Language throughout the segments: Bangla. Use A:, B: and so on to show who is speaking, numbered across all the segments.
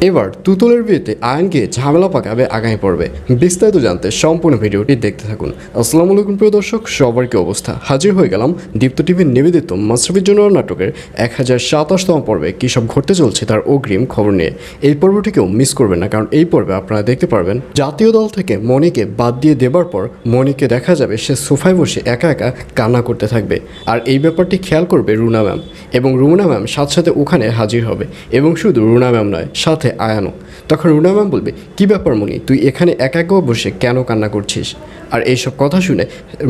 A: এবার তুতুলের বিয়েতে আয়নকে ঝামেলা পাকাবে আগামী পর্বে। বিস্তারিত জানতে সম্পূর্ণ ভিডিওটি দেখতে থাকুন। আসসালামু আলাইকুম প্রিয় দর্শক, সবার কি অবস্থা? হাজির হয়ে গেলাম দীপ্ত টিভির নিবেদিত মাশরাফি জুনিয়র নাটকের 1027তম পর্বে কী সব ঘটতে চলছে তার অগ্রিম খবর নিয়ে। এই পর্বটিকেও মিস করবেন না, কারণ এই পর্বে আপনারা দেখতে পারবেন জাতীয় দল থেকে মনিকে বাদ দিয়ে দেবার পর মনিকে দেখা যাবে সে সোফায় বসে একা একা কান্না করতে থাকবে। আর এই ব্যাপারটি খেয়াল করবে রুনা ম্যাম, এবং রুনা ম্যাম সাথে সাথে ওখানে হাজির হবে। এবং শুধু রুনা ম্যাম নয়, সাথে আয়ানও। তখন রুনা ম্যাম বলবে, কী ব্যাপার মনি, তুই এখানে একা একা বসে কেন কান্না করছিস? আর এইসব কথা শুনে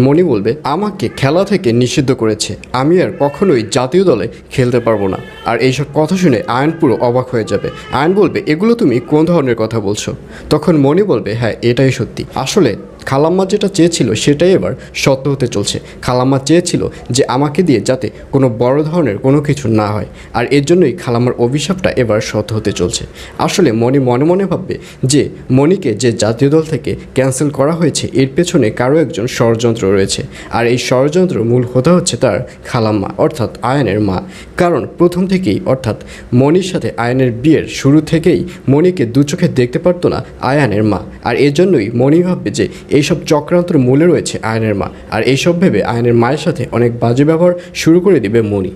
A: মনি বলবে, আমাকে খেলা থেকে নিষিদ্ধ করেছে, আমি আর কখনোই জাতীয় দলে খেলতে পারবো না। আর এইসব কথা শুনে আয়ন পুরো অবাক হয়ে যাবে। আয়ন বলবে, এগুলো তুমি কোন ধরনের কথা বলছো? তখন মনি বলবে, হ্যাঁ এটাই সত্যি। আসলে খালাম্মা যেটা চেয়েছিল সেটাই এবার সত্য হতে চলছে। খালাম্মা চেয়েছিল যে আমাকে দিয়ে যাতে কোনো বড় ধরনের কোনো কিছু না হয়, আর এর জন্যই খালাম্মার অভিশাপটা এবার সত্য হতে চলছে। আসলে মনি মনে মনে ভাববে যে মনিকে যে জাতীয় দল থেকে ক্যান্সেল করা হয়েছে এর পেছনে কারো একজন ষড়যন্ত্র রয়েছে, আর এই ষড়যন্ত্র মূল হতে হচ্ছে তার খালাম্মা অর্থাৎ আয়নের মা। কারণ প্রথম থেকেই অর্থাৎ মনির সাথে আয়নের বিয়ের শুরু থেকেই মনিকে দু চোখে দেখতে পারতো না আয়ানের মা, আর এর জন্যই মনি ভাববে যে এইসব চক্রান্তের মূলে রয়েছে আয়নের মা। আর এইসব ভেবে আয়নের মায়ের সাথে অনেক বাজে ব্যবহার শুরু করে দিবে মনি।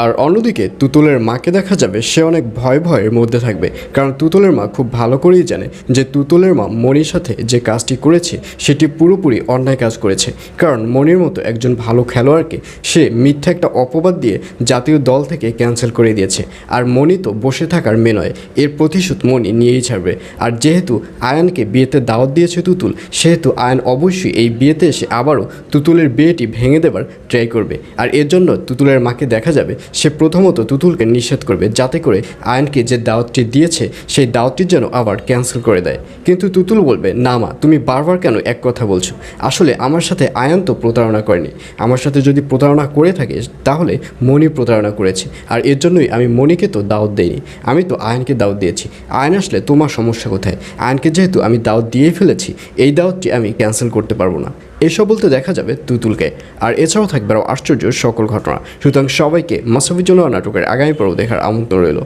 A: আর অন্যদিকে তুতুলের মাকে দেখা যাবে সে অনেক ভয়ের মধ্যে থাকবে, কারণ তুতুলের মা খুব ভালো করেই জানে যে তুতুলের মা মনির সাথে যে কাজটি করেছে সেটি পুরোপুরি অন্যায় কাজ করেছে। কারণ মনির মতো একজন ভালো খেলোয়াড়কে সে মিথ্যা একটা অপবাদ দিয়ে জাতীয় দল থেকে ক্যান্সেল করে দিয়েছে। আর মনি তো বসে থাকার মেয়ে নয়, এর প্রতিশোধ মনি নিয়েই ছাড়বে। আর যেহেতু আয়ানকে বিয়েতে দাওয়াত দিয়েছে তুতুল, সেহেতু আয়ান অবশ্যই এই বিয়েতে এসে আবারও তুতুলের বিয়েটি ভেঙে দেবার ট্রাই করবে। আর এর জন্য তুতুলের মাকে দেখা যাবে সে প্রথমত তুতুলকে নিষেধ করবে, যাতে করে আয়নকে যে দাওয়াতটি দিয়েছে সেই দাওয়াতটি যেন আবার ক্যান্সেল করে দেয়। কিন্তু তুতুল বলবে, না মা, তুমি বারবার কেন এক কথা বলছো? আসলে আমার সাথে আয়ন তো প্রতারণা করেনি। আমার সাথে যদি প্রতারণা করে থাকে তাহলে মনি প্রতারণা করেছে, আর এর জন্যই আমি মনিকে তো দাওয়াত দেইনি, আমি তো আয়নকে দাওয়াত দিয়েছি। আয়ন আসলে তোমার সমস্যা কোথায়? আয়নকে যেহেতু আমি দাওয়াত দিয়েই ফেলেছি, এই দাওয়াতটি আমি ক্যান্সেল করতে পারবো না। এসব বলতে দেখা যাবে তুতুলকে। আর এছাড়াও থাকবে আরও আশ্চর্য সকল ঘটনা। সুতরাং সবাইকে মাশরাফি জুনিয়র নাটকের আগামী পর্ব দেখার আমন্ত্রণ রইল।